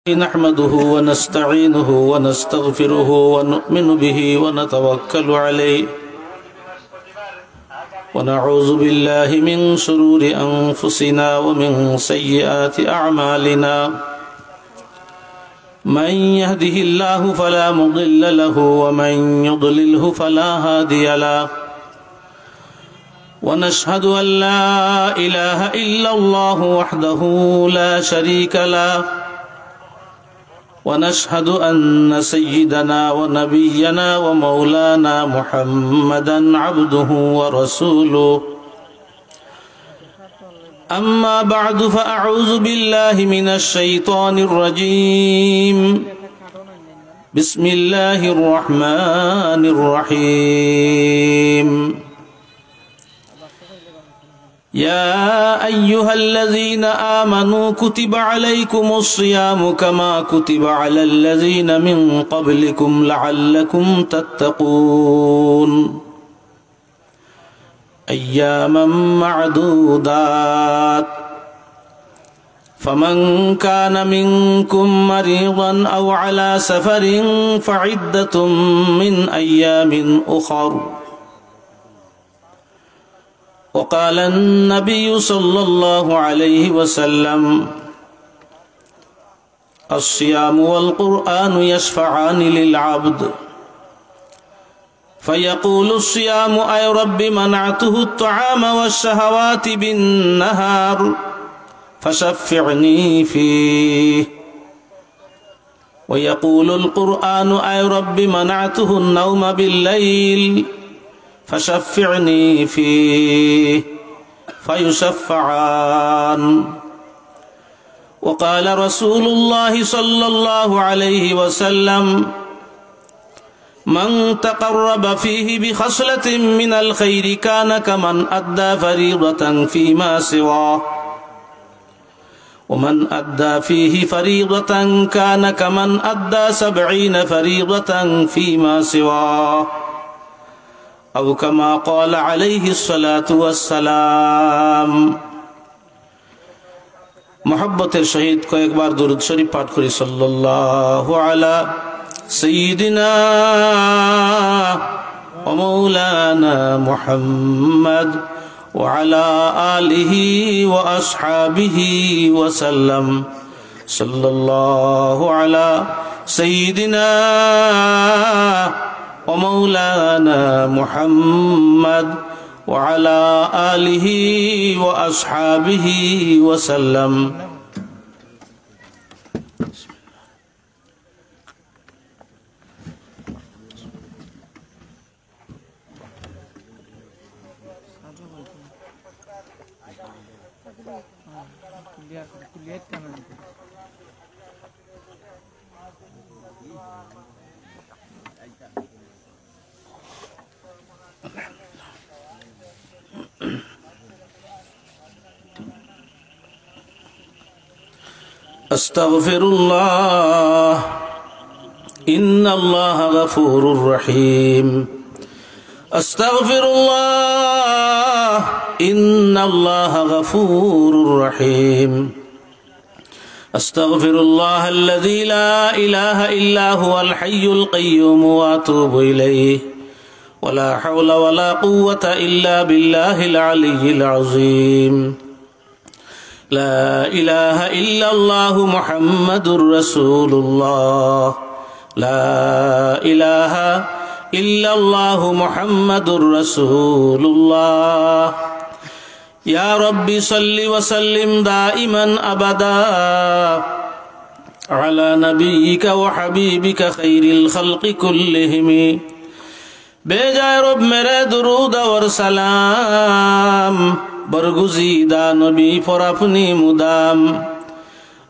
نحمده ونستعينه ونستغفره ونؤمن به ونتوكل عليه ونعوذ بالله من شرور أنفسنا ومن سيئات أعمالنا من يهده الله فلا مضل له ومن يضلله فلا هادي له ونشهد أن لا إله إلا الله وحده لا شريك له ونشهد أن سيدنا ونبينا ومولانا محمدا عبده ورسوله أما بعد فأعوذ بالله من الشيطان الرجيم بسم الله الرحمن الرحيم يا أيها الذين آمنوا كتب عليكم الصيام كما كتب على الذين من قبلكم لعلكم تتقون أياما معدودات فمن كان منكم مريضا أو على سفر فعدة من أيام أخر وقال النبي صلى الله عليه وسلم الصيام والقرآن يشفعان للعبد فيقول الصيام أي رب منعته الطعام والشهوات بالنهار فشفعني فيه ويقول القرآن أي رب منعته النوم بالليل فشفعني فيه فيشفعان وقال رسول الله صلى الله عليه وسلم من تقرب فيه بخصلة من الخير كان كمن أدى فريضة فيما سواه ومن أدى فيه فريضة كان كمن أدى 70 فريضة فيما سواه أو كما قال عليه الصلاة والسلام محبت الشهيد کو ایک بار درود شریف پاٹ کری صلی اللہ علی سیدنا ومولانا محمد وعلى آله وأصحابه وسلم صلى الله على سيدنا ومولانا محمد وعلى آله وأصحابه وسلم أستغفر الله إن الله غفور رحيم أستغفر الله إن الله غفور رحيم أستغفر الله الذي لا إله إلا هو الحي القيوم وأتوب إليه ولا حول ولا قوة إلا بالله العلي العظيم لا إله إلا الله محمد رسول الله لا إله إلا الله محمد رسول الله يا رب صل وسلم دائما أبدا على نبيك وحبيبك خير الخلق كلهم बेजाय रब मेरे दुरूद और सलाम बरगुज़ीदा नबी पर अपनी मुदाम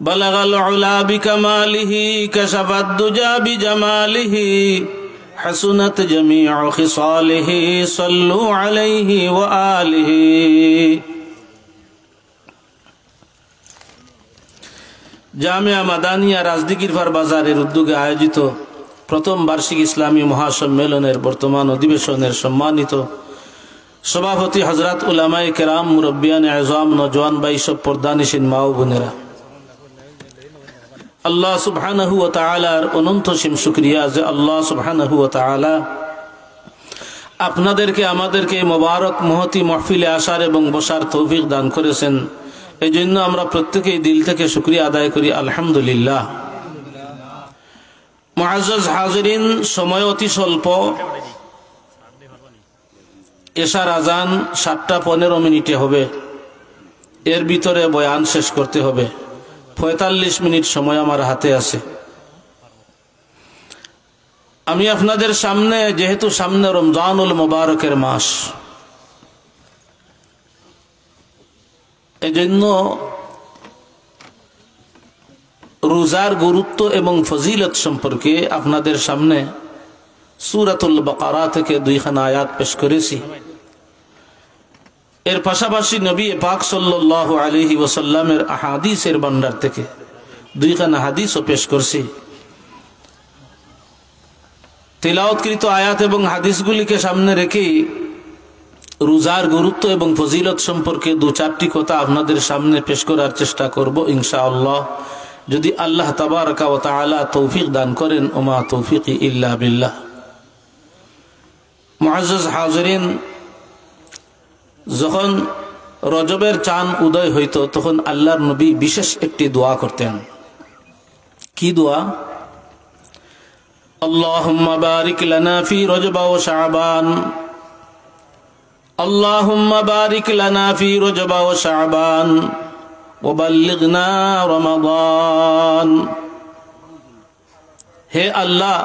बलगल उला बिकमालिही कशफत दुजा बिजमालिही हसनत जमीअ खिसालिही सल्लु अलैहि व आलिही। জামিয়া মাদানিয়া রাজদিকিরফার বাজারের উদ্যোগে আয়োজিত প্রথম বার্ষিক ইসলামী মহাসম্মেলনের বর্তমান অধিবেশনের সম্মানিত সভাপতি হযরত উলামায়ে কেরাম মুরব্বিয়ান আযম নওজওয়ান ভাই সব পর্দানিশীন মা ও বোনেরা আল্লাহ সুবহানাহু ওয়া তাআলার অনন্ত সীম শুকরিয়া যে আল্লাহ সুবহানাহু ওয়া তাআলা আপনাদেরকে আমাদেরকে মোবারক মহতি মাহফিলে আসার এবং বসার তৌফিক দান করেছেন। এই জন্য আমরা প্রত্যেকেই দিল থেকে শুকরিয়া আদায় করি আলহামদুলিল্লাহ। মুআজ্জাজ হাজিরিন, সময় অতি স্বল্প। এশার আজান 7:15 হবে, এর ভিতরে বয়ান শেষ করতে হবে। 45 মিনিট সময় আমার হাতে আছে। আমি আপনাদের সামনে, যেহেতু সামনে রমজানুল মুবারকের মাস, এজন্য রোজার গুরুত্ব এবং ফজিলত সম্পর্কে আপনাদের সামনে সূরাতুল বাকারা থেকে 2খানা আয়াত পেশ করেছি। এর পাশাপাশি নবী পাক সাল্লাল্লাহু আলাইহি ওয়াসাল্লামের আহাদিসের ভান্ডার থেকে 2খানা হাদিসও পেশ করছি। তিলাওয়াতকৃত আয়াত এবং হাদিসগুলিকে সামনে রেখে রোজার গুরুত্ব এবং ফজিলত সম্পর্কে 2-4টি কথা আপনাদের সামনে পেশ করার চেষ্টা করব ইনশাআল্লাহ, যদি আল্লাহ তাবারকা ওয়া তাআলা তৌফিক দান করেন। ওমা তৌফিকি ইল্লা বিল্লাহ। মুআজ্জাজ হাজিরিন, যখন রজবের চাঁদ উদয় হইত তখন আল্লাহর নবী বিশেষ একটি দোয়া করতেন। কি দোয়া? আল্লাহুম্মা বারিক লানা ফি রজব ওয়া শাবান, আল্লাহুম্মা বারিক লানা ফি রজব ওয়া শাবান ওয়া বাল্লিগনা রমাদান। হে আল্লাহ,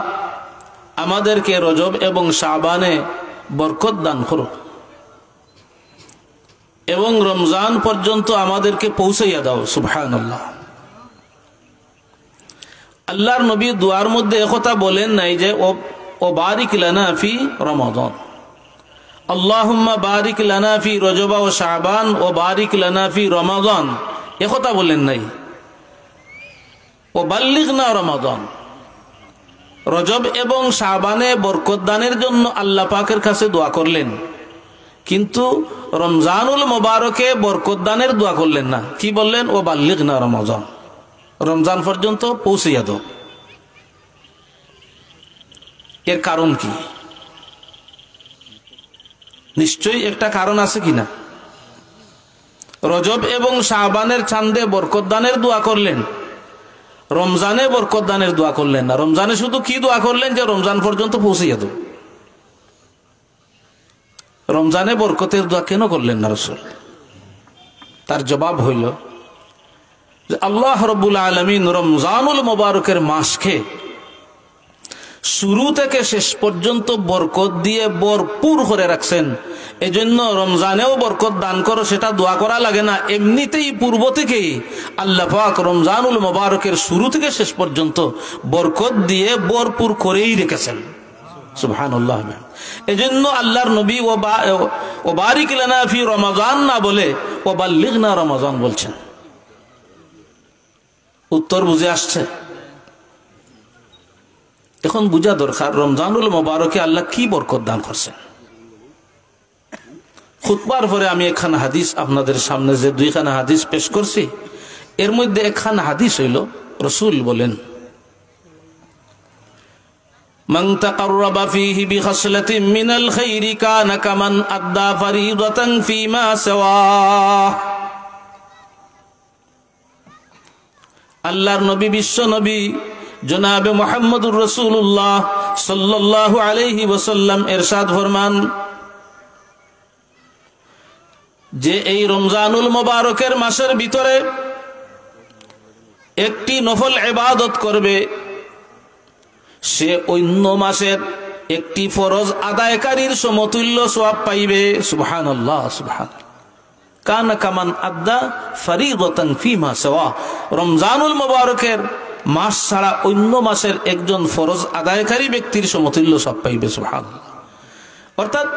আমাদেরকে রজব এবং শাবানে বরকত দান করো এবং রমজান পর্যন্ত আমাদেরকে পৌঁছাইয়া দাও। সুবহানাল্লাহ। আল্লাহর নবী দুয়ার মধ্যে একথা বলেন নাই যে ও বারিক লানা ফি রমাদান, আল্লাহুম্মা বারিক লানা ফি রজব ওয়া শাবান ও বারিক লানা ফি রমাদান, একথা বলেন নাই। ও বাল্লিগনা রমাদান, রজব এবং শাবানে বরকত দানের জন্য আল্লাহ পাকের কাছে দোয়া করলেন, কিন্তু রমজানুল মুবারকে বরকত দানের দোয়া করলেন না। কি বললেন? ও বাল্লিগনা রমাদান, রমজান পর্যন্ত পৌঁছিয়া দাও। এর কারণ কি? নিশ্চয়ই একটা কারণ আছে কিনা? রজব এবং শাবানের চাঁদে বরকত দানের দোয়া করলেন, রমজানে বরকত দানের দোয়া করলেন না। রমজানে শুধু কি দোয়া করলেন? যে রমজান পর্যন্ত পৌঁছিয়া দাও। রমজানে বরকতের দোয়া কেন করলেন না রাসূল? তার জবাব হইল যে আল্লাহ রাব্বুল আলামিন রমজানুল মুবারকের মাসকে শুরু থেকে শেষ পর্যন্ত বরকত দিয়ে ভরপুর করে রাখছেন। এজন্য রমজানেও বরকত দান করো সেটা দোয়া করা লাগে না, এমনিতেই পূর্ব থেকেই আল্লাহ পাক রমজানুল মুবারকের শুরু থেকে শেষ পর্যন্ত বরকত দিয়ে ভরপুর করেই রেখেছেন। সুবহানাল্লাহ। এজন্য আল্লাহর নবী ও বারিক লানা ফি রমাদান না বলে ও বাল্লিগনা রমাদান বলছেন। উত্তর বুঝে আসছে? এখন বুঝা দরকার রমজানুল মুবারকে আল্লাহ কি বরকত দান করছেন। খুতবার পরে আমি একখানা হাদিস আপনাদের সামনে যে 2খানা হাদিস পেশ করছি, এর মধ্যে একখানা হাদিস হইল রাসূল বলেন, মান তাকাররাবা ফীহি বিখাসলাতিন মিনাল খাইরি কানা কামান আদ্দা ফরিদাতান ফীমা সাওয়া। আল্লাহর নবী, বিশ্ব নবী জনাবে মুহাম্মদুর রাসূলুল্লাহ সাল্লাল্লাহু আলাইহি ওয়াসাল্লাম ইরশাদ ফরমান যে এই রমজানুল মুবারকের মাসের ভিতরে একটি নফল ইবাদত করবে, সে অন্য মাসের একটি ফরজ আদায়কারীর সমতুল্য সওয়াব পাইবে। সুবহানাল্লাহ, সুবহানাল্লাহ। কানা কামান আদ্দা ফরিদাতান ফীমা সাওয়া, রমজানুল মুবারকের মাস ছাড়া অন্য মাসের একজন ফরজ আদায়কারী ব্যক্তির সমতুল্য সওয়াব পাইবে। সুবহানাল্লাহ। অর্থাৎ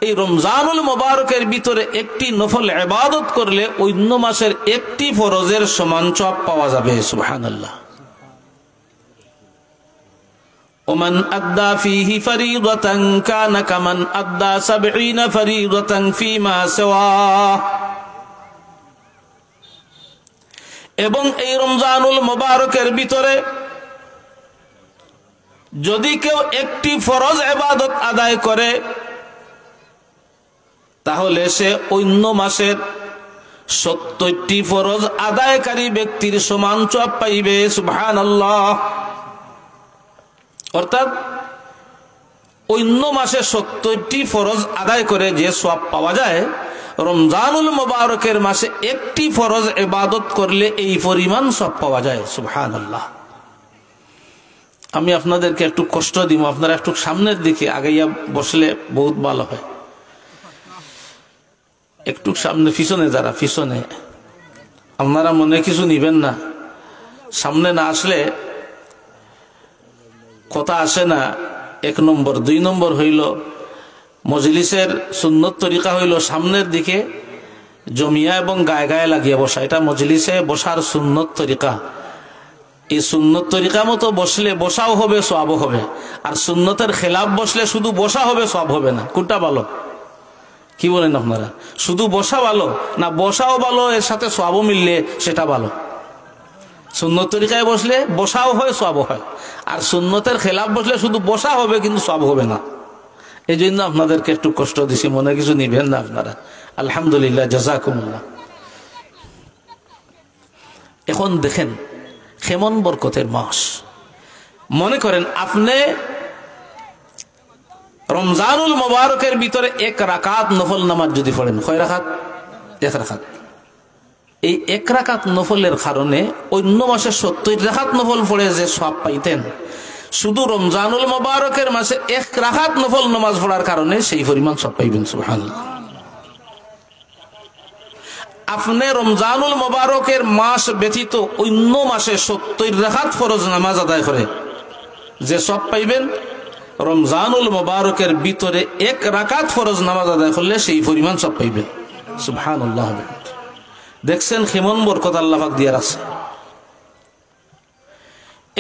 এই রমজানুল মুবারকের ভিতরে একটি নফল ইবাদত করলে অন্য মাসের একটি ফরজের সমান সওয়াব পাওয়া যাবে। সুবহানাল্লাহ। ওমান আদ্দা ফীহি ফরিদাতান কানা কামান আদ্দা 70 ফরিদাতান ফীমা সাওয়া। এবং এই রমজানুল মুবারকের ভিতরে যদি কেউ একটি ফরজ ইবাদত আদায় করে তাহলে সে অন্য মাসের 70টি ফরজ আদায়কারী ব্যক্তির সমান সওয়াব পাইবে। সুবহানাল্লাহ। অর্থাৎ অন্য মাসে 70টি ফরজ আদায় করে যে সওয়াব পাওয়া যায়, রমজানুল মুবারকের মাসে একটি ফরজ ইবাদত করলে এই পরিমাণ সওয়াব পাওয়া যায়। সুবহানাল্লাহ। আমি আপনাদেরকে একটু কষ্ট দিব, আপনারা একটু সামনের দিকে আগাইয়া বসলে বহুত ভালো হয়। একটু সামনে, পিছনে যারা পিছনে, আপনারা মনে কিছু নিবেন না, সামনে না আসলে কথা আসে না। 1 নম্বর। 2 নম্বর হইল মজলিসের সুন্নত তরিকা হইল সামনের দিকে জমিয়া এবং গায়ে গায়ে লাগিয়ে বসা। এটা মজলিসে বসার সুন্নত তরিকা। এই সুন্নত তরিকা মতো বসলে বসাও হবে, সওয়াবও হবে। আর সুন্নতের খেলাফ বসলে শুধু বসা হবে, সওয়াব হবে না। কোনটা ভালো? কি বলেন আপনারা? শুধু বসা ভালো না বসাও ভালো, এর সাথে সওয়াবও মিললে সেটা ভালো? সুন্নত তরিকায় বসলে বসাও হয়, সওয়াবও হয়। আর সুন্নতের খেলাফ বসলে শুধু বসা হবে কিন্তু সওয়াব হবে না। এই জন্য আপনাদেরকে একটু কষ্ট দিছি, মনে কিছু নিবেন না আপনারা। আলহামদুলিল্লাহ, জাযাকুমুল্লাহ। এখন দেখেন কেমন বরকতের মাস। মনে করেন আপনি রমজানুল মুবারকের ভিতরে 1 রাকাত নফল নামাজ যদি পড়েন, কয় রাকাত? 1 রাকাত। এই 1 রাকাত নফলের কারণে অন্য মাসে 70 রাকাত নফল পড়ে যে সওয়াব পাইতেন, শুধু রমজানুল মুবারকের মাসে 1 রাকাত নফল নামাজ পড়ার কারণে সেই পরিমাণ সওয়াব পাইবেন। সুবহানাল্লাহ। আপনি রমজানুল মুবারকের মাস ব্যতীত অন্য মাসে 70 রাকাত ফরজ নামাজ আদায় করে যে সওয়াব পাইবেন, রমজানুল মুবারকের ভিতরে 1 রাকাত ফরজ নামাজ আদায় করলে সেই পরিমাণ সওয়াব পাইবেন। সুবহানাল্লাহ। দেখছেন কেমন বরকত আল্লাহ পাক দিয়ে রাখছে।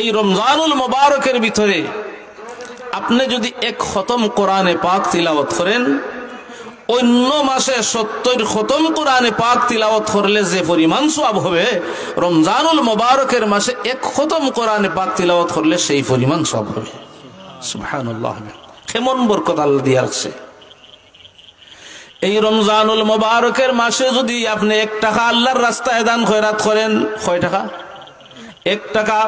এই রমজানুল মুবারকের ভিতরে আপনি যদি 1 খতম কোরআনে পাক তিলাওয়াত করেন, অন্য মাসে 70 খতম কোরআনে পাক তিলাওয়াত করলে যে পরিমাণ সওয়াব হবে, রমজানুল মুবারকের মাসে 1 খতম কোরআনে পাক তিলাওয়াত করলে সেই পরিমাণ সওয়াব হবে। সুবহানাল্লাহ। কেমন বরকত আল্লাহ দিয়ে রাখছে। এই রমজানুল মুবারকের মাসে যদি আপনি 1 টাকা আল্লাহর রাস্তায় দান খয়রাত করেন, কয় টাকা? 1 টাকা।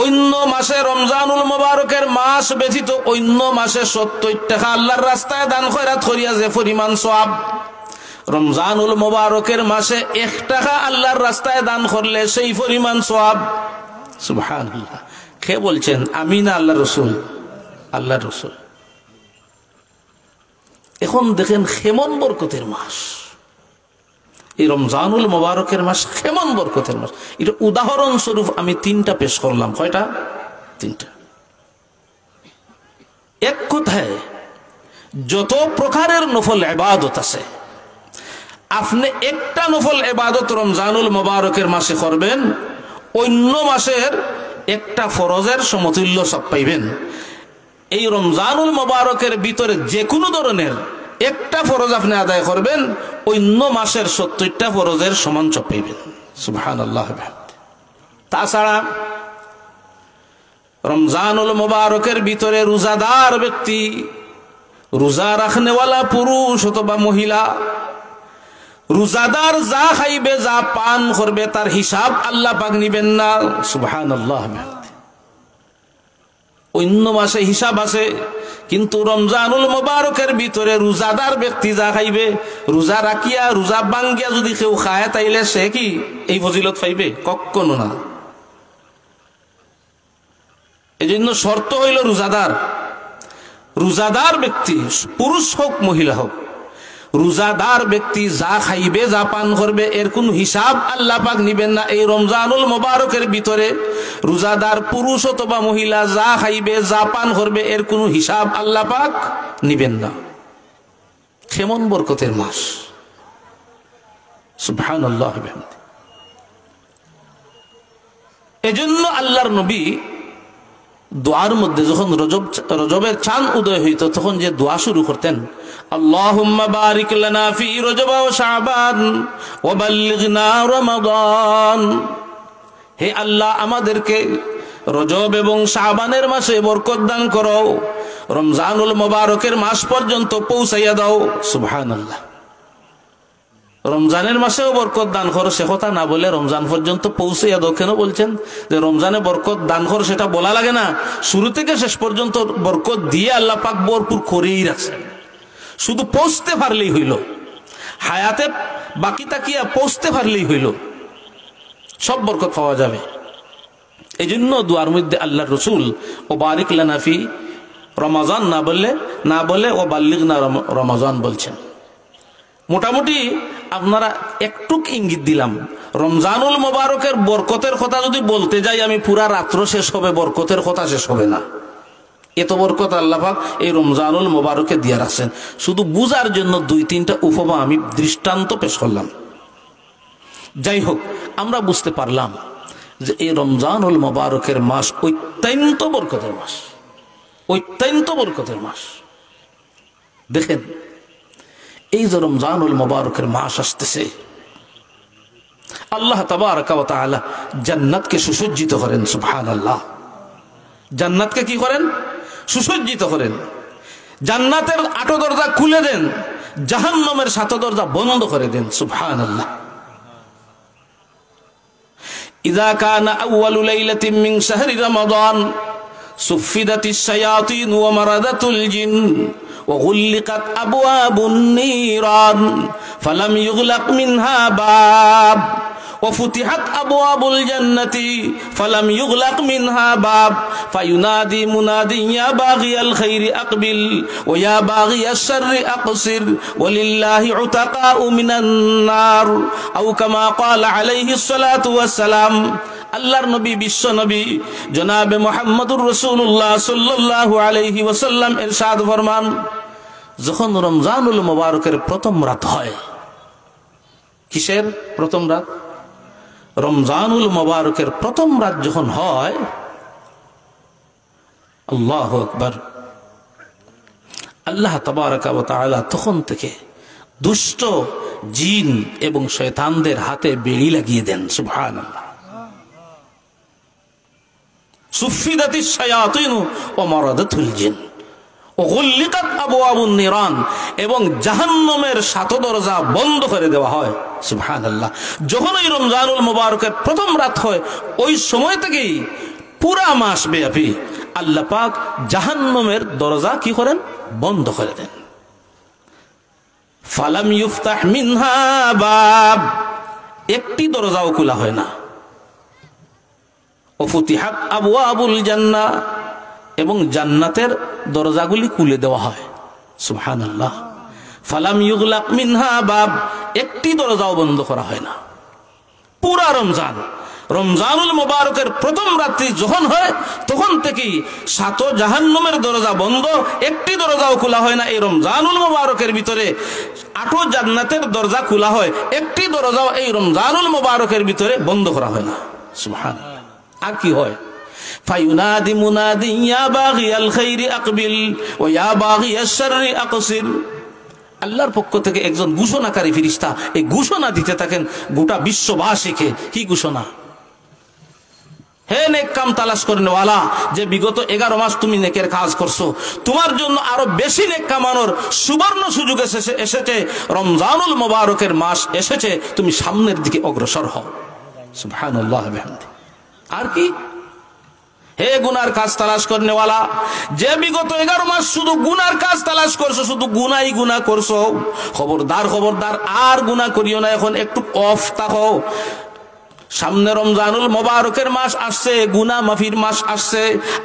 অন্য মাসে রমজানুল মুবারকের মাস ব্যতীত অন্য মাসে 70 টাকা আল্লাহর রাস্তায় দান খয়রাত করিয়া যে পরিমাণ সওয়াব, রমজানুল মুবারকের মাসে 1 টাকা আল্লাহর রাস্তায় দান করলে সেই পরিমাণ সওয়াব। সুবহানাল্লাহ। কে বলছেন? আমি না আল্লাহ রসুল? আল্লাহ রসুল। এখন দেখেন কেমন বরকতের মাস এই রমজানুল মুবারকের মাস, কেমন বরকতের মাস। এটা উদাহরণ স্বরূপ আমি 3টা পেশ করলাম। কয়টা? 3টা। এক কথায় যত প্রকারের নফল ইবাদত আছে, আপনি একটা নফল ইবাদত রমজানুল মুবারকের মাসে করবেন, অন্য মাসের একটা ফরজের সমতুল্য সওয়াব পাইবেন। এই রমজানুল মুবারকের ভিতরে যে কোনো ধরনের একটা ফরজ আপনি আদায় করবেন, অন্য মাসের 70টা ফরজের সমান সওয়াব পাইবেন। সুবহানাল্লাহ। তাছাড়া রমজানুল মুবারকের ভিতরে রোজাদার ব্যক্তি, রোজা রাখনেওয়ালা পুরুষ অথবা মহিলা, রোজাদার যা খাইবে যা পান করবে তার হিসাব আল্লাহ পাক নিবেন না। সুবহানাল্লাহ। অন্য মাসে হিসাব আছে, কিন্তু রমজানুল মুবারকের ভিতরে রোজাদার ব্যক্তি যা খাইবে, রোজা রাখিয়া রোজা ভাঙ্গিয়া যদি কেউ খায় তাইলে সে কি এই ফজিলত পাইবে? কখনো না। এই জন্য শর্ত হইল রোজাদার ব্যক্তি, পুরুষ হোক মহিলা হোক, রোজাদার ব্যক্তি যা খাইবে যা পান করবে এর কোন হিসাব আল্লাহ পাক নিবেন না। এই রমজানুল মুবারকের ভিতরে রোজাদার পুরুষ অথবা মহিলা যা খাইবে যা পান করবে এর কোন হিসাব আল্লাহ পাক নিবেন না। কেমন বরকতের মাস। সুবহানাল্লাহ। এজন্য আল্লাহর নবী দোয়ার মধ্যে যখন রজবের চাঁদ উদয় হইত তখন যে দোয়া শুরু করতেন, আল্লাহুম্মা বারিক লানা ফি রজব ওয়া শাবান ওয়া বাল্লিগনা রমাদান, হে আল্লাহ আমাদেরকে রজব এবং শাবানের মাসে বরকত দান করো, রমজানুল মুবারকের মাস পর্যন্ত পৌঁছাইয়া দাও। সুবহানাল্লাহ। রমজানের মাসেও বরকত দান করো সে কথা না বলে রমজান পর্যন্ত পৌঁছাইয়া দাও কেন বলছেন? যে রমজানে বরকত দান করো সেটা বলা লাগে না, শুরু থেকে শেষ পর্যন্ত বরকত দিয়ে আল্লাহ পাক ভরপুর করেই রাখছেন। শুধু পৌঁছতে পারলেই হইল, হায়াতে বাকি তাকিয়া পৌঁছতে পারলেই হইল, সব বরকত পাওয়া যাবে। এই জন্য দুয়ার মধ্যে আল্লাহ রসুল ও বারিক লানা ফি রমাজান না বলে ও বাল্লিগনা রমাজান বলছেন। মোটামুটি আপনারা একটু ইঙ্গিত দিলাম, রমজানুল মুবারকের বরকতের কথা যদি বলতে যাই আমি পুরা রাত্র শেষ হবে, বরকতের কথা শেষ হবে না। এত বরকত আল্লাহ পাক এই রমজানুল মুবারকে দিয়ে রাখছেন। শুধু বুঝার জন্য 2-3টা উপমা আমি দৃষ্টান্ত পেশ করলাম। যাই হোক, আমরা বুঝতে পারলাম যে এই রমজানুল মুবারকের মাস অত্যন্ত বরকতের মাস, অত্যন্ত বরকতের মাস। দেখেন, এই যে রমজানুল মুবারকের মাস আসতেছে, আল্লাহ তাবারাকা ওয়া তাআলা জান্নাতকে সুসজ্জিত করেন। সুবহানাল্লাহ। জান্নাতকে কি করেন? সুসজ্জিত করেন। জান্নাতের 8 দরজা খুলে দেন, জাহান্নামের 7 দরজা বন্ধ করে দেন। সুবহানাল্লাহ। ইযা কানা আউয়ালু লাইলাতিন মিন শাহরি রমাদান সুফিদাতিশ শায়াতিন ওয়া মারাদাতুল জিন وغلقت أبواب النيران فلم يغلق منها باب وفتحت أبواب الجنة فلم يغلق منها باب فينادي مناد يا باغي الخير أقبل ويا باغي الشر أقصر ولله عتقاء من النار أو كما قال عليه الصلاة والسلام। আল্লাহর নবী, বিশ্ব নবী জনাবে মুহাম্মদুর রাসূলুল্লাহ সাল্লাল্লাহু আলাইহি ওয়াসাল্লাম ইরশাদ ফরমান, যখন রমজানুল মুবারকের প্রথম রাত হয়, কিসের প্রথম রাত? রমজানুল মুবারকের প্রথম রাত যখন হয়, আল্লাহু আকবার, আল্লাহ তাবারাকা ওয়া তাআলা তখন থেকে দুষ্ট জিন এবং শয়তানদের হাতে বেড়ি লাগিয়ে দেন। সুবহানাল্লাহ। সুফিদাতিশ শায়াতিন ওয়া মারাদাতুল জিন ওয়া গুল্লিকাত আবওয়াবুন নিরান, এবং জাহান্নামের 7 দরজা বন্ধ করে দেওয়া হয়। সুবহানাল্লাহ। যখন এই রমজানুল মুবারকের প্রথম রাত হয়, ওই সময় থেকেই পুরা মাস ব্যাপী আল্লাহ পাক জাহান্নামের দরজা কি করেন? বন্ধ করে দেন। ফালাম ইফতাহ মিনহা বাব, একটি দরজাও খোলা হয় না। ওফুতিহাত আবওয়াবুল জান্নাহ, এবং জান্নাতের দরজাগুলি খুলে দেওয়া হয়। সুবহানাল্লাহ। ফালাম ইউগলাক মিনহা বাব, একটি দরজাও বন্ধ করা হয় না। পুরা রমজানুল মুবারকের প্রথম রাত্রি যখন হয়, তখন থেকেই 7 জাহান্নামের দরজা বন্ধ, একটি দরজাও খোলা হয় না। এই রমজানুল মুবারকের ভিতরে 8 জান্নাতের দরজা খোলা হয়, একটি দরজাও এই রমজানুল মুবারকের ভিতরে বন্ধ করা হয় না। সুবহানাল্লাহ। আর কি হয়? ফায়ুনাদি মুনাদি ইয়া বাগিয়াল খাইরি আকবিল ওয়া ইয়া বাগিয়াশ শাররি আকসির। আল্লাহর পক্ষ থেকে একজন ঘোষণাকারী ফেরেশতা এই ঘোষণা দিতে থাকেন গোটা বিশ্ববাসীকে। কি ঘোষণা? হে নেক কাম তালাশ করেনওয়ালা, যে বিগত 11 মাস তুমি নেকের কাজ করছো, তোমার জন্য আরো বেশি নেক কামানোর সুবর্ণ সুযোগ এসেছে। রমজানুল মুবারকের মাস এসেছে, তুমি সামনের দিকে অগ্রসর হও। সুবহানাল্লাহ বিহামদি। আর কি? হে গুনার কাজ তালাশ করেনওয়ালা, যে বিগত 11 মাস শুধু গুনার কাজ তালাশ করছো, শুধু গুনাহ করছো, খবরদার আর গুনাহ করিও না। এখন একটু অফ থাকো। সামনে রমজানুল মুবারকের মাস আসছে, গুনাহ মাফির মাস আসছে।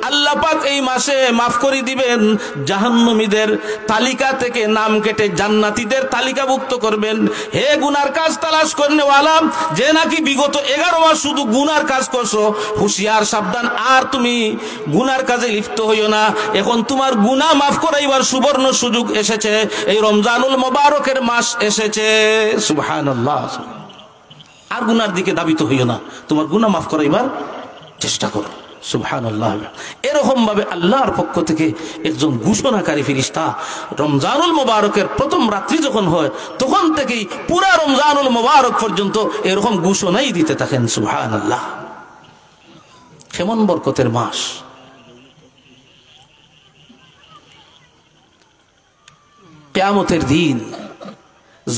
আল্লাহ পাক এই মাসে মাফ করে দিবেন, জাহান্নামীদের তালিকা থেকে নাম কেটে জান্নাতীদের তালিকাভুক্ত করবেন। হে গুনার কাজ তালাশ করেনওয়ালা, যে নাকি বিগত 11 মাস শুধু গুনার কাজ করছো, হুঁশিয়ার সাবধান, আর তুমি গুনার কাজে লিপ্ত হইও না। এখন তোমার গুনাহ মাফ করাইবার সুবর্ণ সুযোগ এসেছে, এই রমজানুল মুবারকের মাস এসেছে। সুবহানাল্লাহ। আর গুনার দিকে দাবিত হইও না, তোমার গুনাহ মাফ করাইবার চেষ্টা করো। সুবহানাল্লাহ। এরকম ভাবে আল্লাহর পক্ষ থেকে একজন ঘোষণাকারী ফেরেশতা রমজানুল মুবারকের প্রথম রাত্রি যখন হয় তখন থেকেই পুরা রমজানুল মুবারক পর্যন্ত এরকম ঘোষণাই দিতে থাকেন। সুবহানাল্লাহ, কেমন বরকতের মাস। কিয়ামতের দিন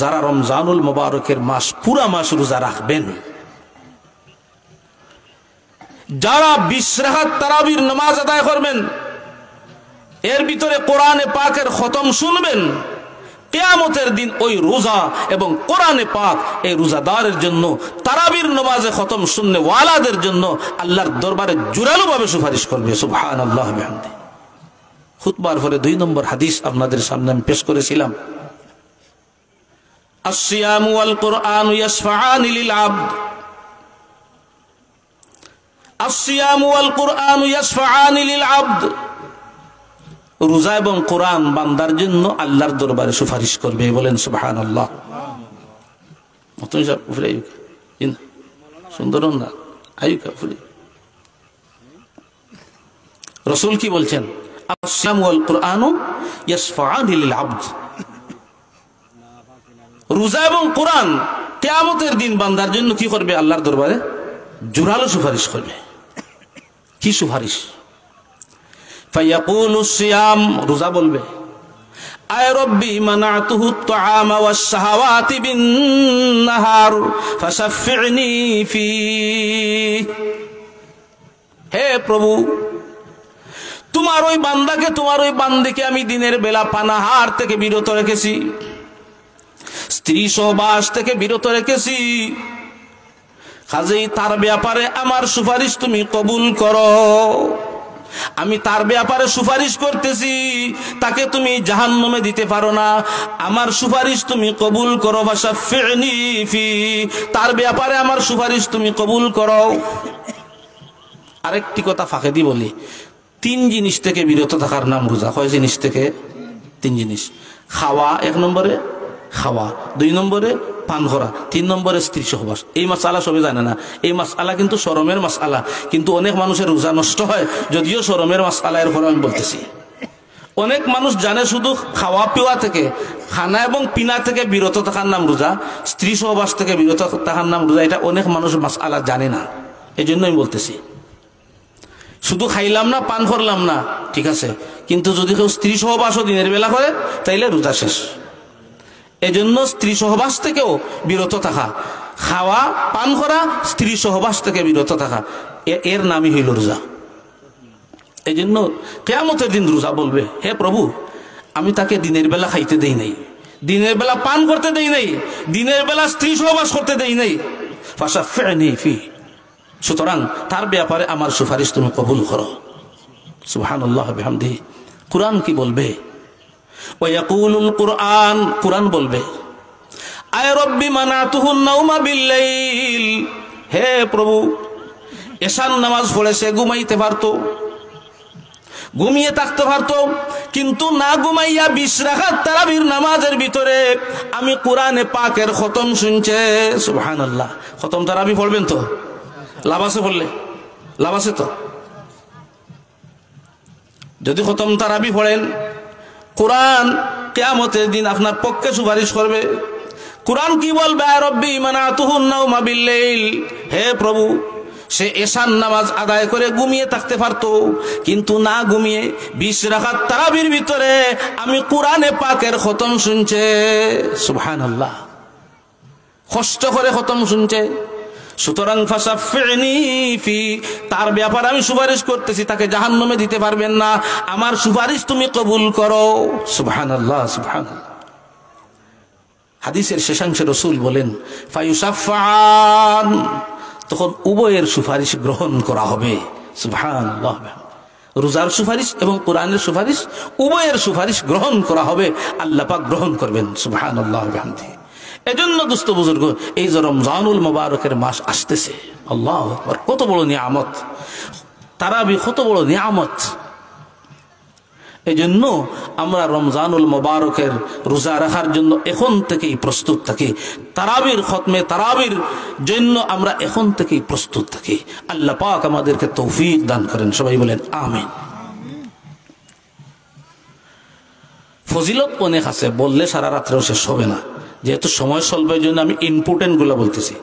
যারা রমজানুল মুবারকের মাস পুরা মাস রোজা রাখবেন, যারা 20 রাকাত তারাবির নামাজ আদায় করবেন, এর ভিতরে কোরআনে পাকের খতম শুনবেন, কিয়ামতের দিন ওই রোজা এবং কোরআনে পাক এই রোজাদারের জন্য, তারাবির নামাজে খতম শুননে ওয়ালাদের জন্য আল্লাহর দরবারে জোরালো ভাবে সুপারিশ করবে। সুবহানাল্লাহ বিহামদি। খুতবার পরে 2 নম্বর হাদিস আপনাদের সামনে আমি পেশ করেছিলাম, আসসিয়ামু ওয়াল কুরআনু ইয়াশফাআনি লিল আবদ, আসসিয়ামু ওয়াল কুরআনু ইয়াশফাআনি লিল আবদ। রোজা এবং কোরআন বান্দার জন্য আল্লাহর দরবারে সুপারিশ করবে। বলেন সুবহানাল্লাহ। মতন সাহেব উপরে সুন্দর না আয়ুকা ফুলে রাসূল কি বলছেন? আসসিয়ামু ওয়াল কুরআনু ইয়াশফাআনি লিল আবদ। রোজা এবং কোরআন কিয়ামতের দিন বান্দার জন্য কি করবে? আল্লাহর দরবারে জোরালো সুপারিশ করবে। কি সুপারিশ? ফায়াকুলু সিয়াম, রোজা বলবে, আয় রব্বি মানাতুহু আত-তাআমা ওয়াস-শাহাওয়াতি বিন-নাহার ফাশাফি'নি ফি। হে প্রভু, তোমার ওই বান্দাকে, তোমার ওই বান্দিকে আমি দিনের বেলা পানাহার থেকে বিরত রেখেছি, স্ত্রী সহবাস থেকে বিরত রেখেছি, কাজেই তার ব্যাপারে আমার সুপারিশ তুমি কবুল করো। আমি তার ব্যাপারে সুপারিশ করতেছি, তাকে তুমি জাহান্নামে দিতে পারো না, আমার সুপারিশ তুমি কবুল করো। ফাশাফি'নি ফি, তার ব্যাপারে আমার সুপারিশ তুমি কবুল করো। আরেকটি কথা ফাঁকে দি বলি, 3 জিনিস থেকে বিরত থাকার নাম রোজা। কয় জিনিস থেকে? 3 জিনিস। খাওয়া 1 নম্বরে, খাওয়া 2 নম্বরে, পান করা 3 নম্বরে, স্ত্রী সহবাস। এই মাসআলা সবাই জানে না। এই মাসআলা কিন্তু শরমের মাসআলা, কিন্তু অনেক মানুষের রোজা নষ্ট হয়, যদিও শরমের মাসআলা। এরপর আমি বলতেছি, অনেক মানুষ জানে শুধু খাওয়া পিওয়া থেকে, খানা এবং পিনা থেকে বিরত থাকার নাম রোজা, স্ত্রী সহবাস থেকে বিরত থাকার নাম রোজা। এটা অনেক মানুষ মাসআলা জানে না, এই জন্য আমি বলতেছি। শুধু খাইলাম না, পান করলাম না, ঠিক আছে, কিন্তু যদি কেউ স্ত্রী সহবাসও দিনের বেলা করে তাইলে রোজা শেষ। এজন্য স্ত্রী সহবাস থেকেও বিরত থাকা, খাওয়া পান করা, স্ত্রী সহবাস থেকে বিরত থাকা, এর নামই হইল রোজা। এই জন্য কিয়ামতের দিন রোজা বলবে, হে প্রভু, আমি তাকে দিনের বেলা খাইতে দেই নাই, দিনের বেলা পান করতে দেই নাই, দিনের বেলা স্ত্রী সহবাস করতে দেই নাই, ফাশাফি'নি ফি, সুতরাং তার ব্যাপারে আমার সুপারিশ তুমি কবুল করো। সুবহানাল্লাহ বিহামদিহি। কুরআন কি বলবে? ওয়ায়াকুলুল কুরআন, কুরআন বলবে, আয় রব্বি মানাতুহুন নাওমা বিল-লাইল, হে প্রভু, এশার নামাজ পড়ে সে ঘুমাইতে পারতো, ঘুমিয়ে থাকতে পারতো, কিন্তু না ঘুমাইয়া 20 রাকাত তারাবির নামাজের ভিতরে আমি কোরআনে পাকের খতম শুনছে। সুবহানাল্লাহ। খতম তারাবি পড়বেন তো? লাভ আছে পড়লে? লাভ আছে তো? যদি খতম তারাবি পড়েন, কোরআন কিয়ামতের দিন আপনার পক্ষে সুপারিশ করবে। কোরআন কি বলবে? আয় রব্বি মানাতুহুন নাওমা বিল-লাইল, হে প্রভু, সে এশার নামাজ আদায় করে ঘুমিয়ে থাকতে পারতো, কিন্তু না ঘুমিয়ে 20 রাকাত তারাবির ভিতরে আমি কোরআনে পাকের খতম শুনছে। সুবহানাল্লাহ। কষ্ট করে খতম শুনছে। সুতরাং ফাশাফি'নি ফি, তার ব্যাপারে আমি সুপারিশ করতেছি, তাকে জাহান্নামে দিতে পারবেন না, আমার সুপারিশ তুমি কবুল করো। সুবহানাল্লাহ, সুবহানাল্লাহ। হাদিসের শেষাংশে রাসূল বলেন, ফায়ুশাফাআন, তখন উভয়ের সুপারিশ গ্রহণ করা হবে। সুবহানাল্লাহ। রোজার সুপারিশ এবং কোরআনের সুপারিশ, উভয়ের সুপারিশ গ্রহণ করা হবে, আল্লাহ পাক গ্রহণ করবেন। সুবহানাল্লাহ বিহামদিহি। এজন্য দোস্ত বুজুর্গ, এই যে রমজানুল মুবারকের মাস আসতেছে, আল্লাহু আকবার, কত বড় নিয়ামত, তারাবি কত বড় নিয়ামত। এজন্য আমরা রমজানুল মোবারকের রোজা রাখার জন্য এখন থেকেই প্রস্তুত থাকি, তারাবির খতমে তারাবির জন্য আমরা এখন থেকেই প্রস্তুত থাকি। আল্লাহ পাক আমাদেরকে তৌফিক দান করেন, সবাই বলেন আমিন। ফজিলত অনেক আছে, বললে সারা রাত্রেও শেষ হবে না, যেহেতু সময় স্বল্পের জন্য আমি ইম্পর্টেন্ট গুলো বলতেছি।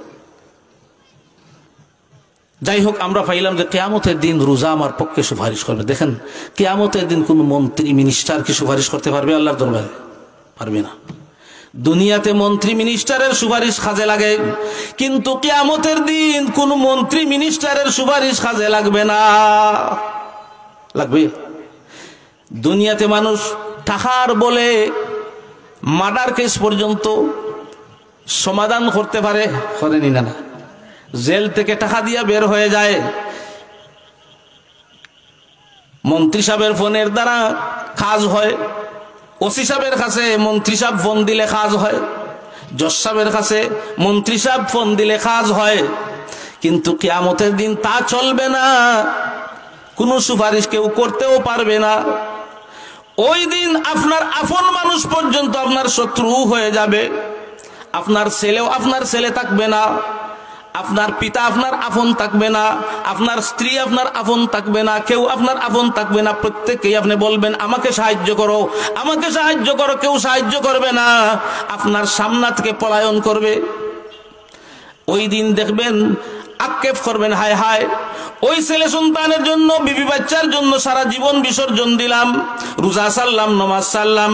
যাই হোক, আমরা পাইলাম যে কিয়ামতের দিন রোজা আমার পক্ষে সুপারিশ করবে। দেখেন, কিয়ামতের দিন কোন মন্ত্রী মিনিস্টার কি সুপারিশ করতে পারবে আল্লাহর দরবারে? পারবে না। দুনিয়াতে মন্ত্রী মিনিস্টারের সুপারিশ কাজে লাগে, কিন্তু কিয়ামতের দিন কোন মন্ত্রী মিনিস্টারের সুপারিশ কাজে লাগবে না। লাগবে? দুনিয়াতে মানুষ টাকার বলে মার্ডার কেস পর্যন্ত সমাধান করতে পারে, করেনি না? জেল থেকে টাকা দিয়া বের হয়ে যায়, মন্ত্রী সাহেবের ফোনের দ্বারা কাজ হয়, ওসি সাহেবের কাছে মন্ত্রী সাহেব ফোন দিলে কাজ হয়, জজ সাহেবের কাছে মন্ত্রী সাহেব ফোন দিলে কাজ হয়। কিন্তু কিয়ামতের দিন তা চলবে না, কোনো সুপারিশ কেউ করতেও পারবে না। ওই দিন আপনার আপন মানুষ পর্যন্ত আপনার শত্রু হয়ে যাবে, আপনার ছেলেও আপনার ছেলে থাকবে না, আপনার পিতা আপনার আপন থাকবে না, আপনার স্ত্রী আপনার আপন থাকবে না, কেউ আপনার আপন থাকবে না। প্রত্যেককেই আপনি বলবেন আমাকে সাহায্য করো, আমাকে সাহায্য করো, কেউ সাহায্য করবে না, আপনার সামনা থেকে পলায়ন করবে। ওই দিন দেখবেন আক্ষেপ করবেন, হায় হায় ওই ছেলে সন্তানের জন্য, বিবি বাচ্চার জন্য সারা জীবন বিসর্জন দিলাম, রোজা সারলাম, নামাজ সারলাম,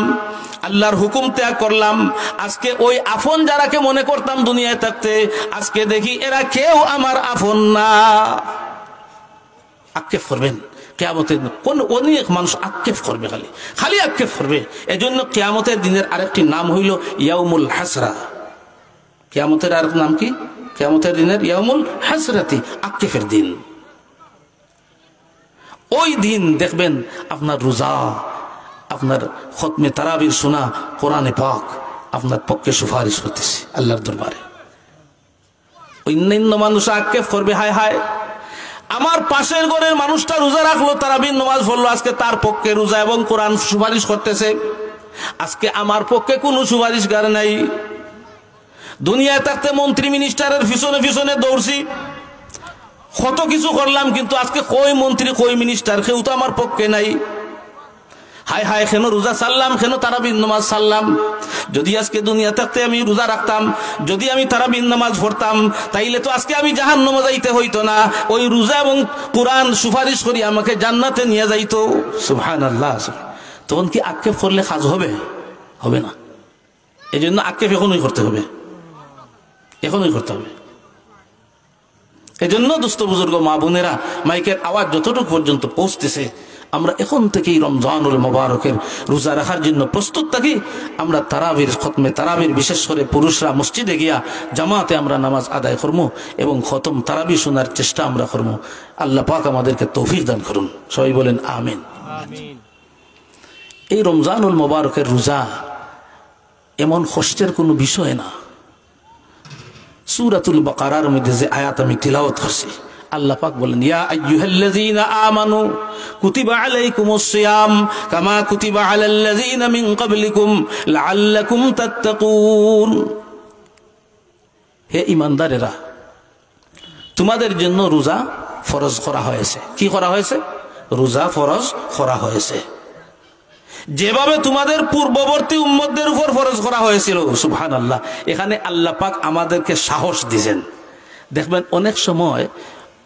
আল্লাহর হুকুম ত্যাগ করলাম, আজকে ওই আপন যারাকে মনে করতাম দুনিয়ায় থাকতে, আজকে দেখি এরা কেউ আমার আপন না। আক্ষেপ করবেন কিয়ামতের দিন। কোন অনেক মানুষ আক্ষেপ করবে, খালি খালি আক্ষেপ করবে। এজন্য কিয়ামতের দিনের আরেকটি নাম হইল ইয়াউমুল হাসরা। কিয়ামতের আরেক নাম কি? কিয়ামতের দিনের ইয়াউমুল হাসরাতি, আক্ষেপের দিন। ওই দিন দেখবেন আপনার রোজা, আপনার খতমে তারাবির শোনা, কোরআনে পাক আপনার পক্ষে সুপারিশ করতেছে আল্লাহর দরবারে। অন্যান্য মানুষ আক্ষেপ করবে, হায় হায় আমার পাশের ঘরের মানুষটা রোজা রাখলো, তারাবির নামাজ পড়লো, আজকে তার পক্ষে রোজা এবং কোরআন সুপারিশ করতেছে, আজকে আমার পক্ষে কোনো সুপারিশগার নাই। দুনিয়ায় থাকতে মন্ত্রী মিনিস্টারের পিছনে পিছনে দৌড়ছি, কত কিছু করলাম, কিন্তু আজকে কই মন্ত্রী কই মিনিস্টার, কেউ তো আমার পক্ষে নাই। হায় হায় কেন রোজা সারলাম, কেন তারাবির নামাজ সারলাম। যদি আজকে দুনিয়া থাকতে আমি রোজা রাখতাম, যদি আমি তারাবির নামাজ পড়তাম, তাইলে তো আজকে আমি জাহান্নামে যাইতে হইতো না। ওই রোজা এবং কোরআন সুপারিশ করি আমাকে জান্নাতে নিয়ে যাইতো। সুবহানাল্লাহ। তখন কি আক্ষেপ করলে কাজ হবে? হবে না। এই জন্য আক্ষেপ এখনই করতে হবে, এখনই করতে হবে। এজন্য দোস্ত বুজুর্গ মা বোনেরা, মাইকের আওয়াজ যতটুকু পর্যন্ত পৌঁছতেছে, আমরা এখন থেকেই রমজানুল মোবারকের রোজা রাখার জন্য প্রস্তুত থাকি। আমরা তারাবির খতমে তারাবির, বিশেষ করে পুরুষরা মসজিদে গিয়া জামাতে আমরা নামাজ আদায় করবো এবং খতম তারাবি শোনার চেষ্টা আমরা করবো। আল্লাহ পাক আমাদেরকে তৌফিক দান করুন, সবাই বলেন আমিন। এই রমজানুল মোবারকের রোজা এমন কষ্টের কোনো বিষয় না। সূরাতুল বাকারার মধ্যে যে আয়াত আমি তিলাওয়াত করছি, আল্লাহ পাক বলেন, ইয়া আইয়ুহাল্লাযীনা আমানু কুতিবা আলাইকুমুস সিয়াম কামা কুতিবা আলাল্লাযীনা মিন ক্বাবলিকুম লাআল্লাকুম তাত্তাকুন। হে ঈমানদারেরা, তোমাদের জন্য রোজা ফরজ করা হয়েছে। কি করা হয়েছে? রোজা ফরজ করা হয়েছে, যেভাবে তোমাদের পূর্ববর্তী উম্মতদের উপর ফরজ করা হয়েছিল। সুবহানাল্লাহ। এখানে আল্লাহ পাক আমাদেরকে সাহস দিয়েছেন। দেখবেন অনেক সময়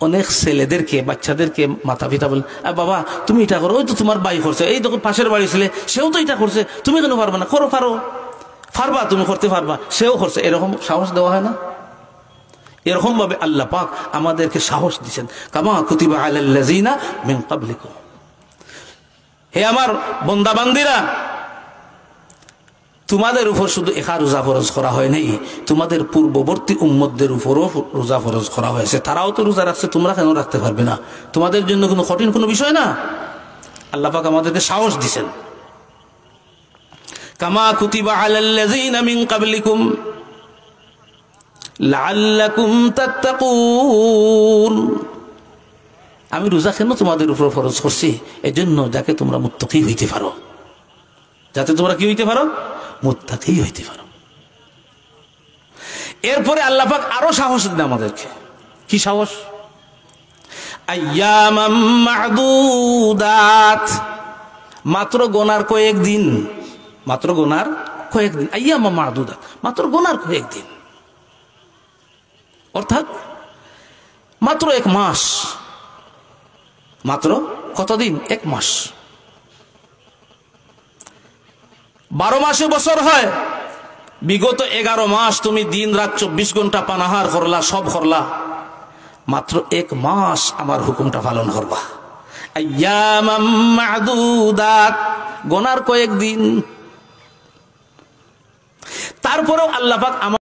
অনেক ছেলেদেরকে, বাচ্চাদেরকে মাতা পিতা বলেন, বাবা তুমি এটা করো, ওই তো তোমার ভাই করছে, এই দেখো পাশের বাড়ি ছেলে সেও তো এটা করছে, তুমি কেন পারবা না? করো, পারো, পারবা, তুমি করতে পারবা, সেও করছে। এরকম সাহস দেওয়া হয় না? এরকম ভাবে আল্লাহ পাক আমাদেরকে সাহস দিয়েছেন, কামা কুতিবা আলাল্লাযীনা মিন ক্বাবলিকুম। হে আমার বন্দা বান্দিরা, তোমাদের উপর শুধু একা রোজা ফরজ করা হয় নাই, তোমাদের পূর্ববর্তী উম্মতদের উপরও রোজা ফরজ করা হয়েছে। তারাও তো রোজা রাখছে, তোমরা কেন রাখতে পারবে না? তোমাদের জন্য কোনো কঠিন কোনো বিষয় না। আল্লাহ পাক আমাদেরকে সাহস দিয়েছেন, কামা কুতিবা আলাল্লাযীনা মিন ক্বাবলিকুম লাআল্লাকুম তাত্তাকুন। আমি রোজা কেন তোমাদের উপর ফরজ করছি? এজন্য যাকে তোমরা মুত্তাকি হইতে পারো। যাতে তোমরা কি হইতে পারো? মুত্তাকি হইতে পারো। এরপরে আল্লাহ পাক আরো সাহস দেন আমাদেরকে। কি সাহস? আইয়ামাম মা'দুদাত, মাত্র গোনার কয়েকদিন, মাত্র গোনার কয়েকদিন। আইয়ামাম মা'দুদাত, মাত্র গোনার কয়েকদিন, অর্থাৎ মাত্র 1 মাস। মাত্র কতদিন? 1 মাস। 12 মাসে বছর হয়। বিগত 11 মাস তুমি দিন রাত 24 ঘন্টা পানাহার করলা, সব করলা, মাত্র 1 মাস আমার হুকুমটা পালন করবা। আইয়ামাম মা'দুদাত, গোনার কয়েকদিন। তারপরেও আল্লাহ পাক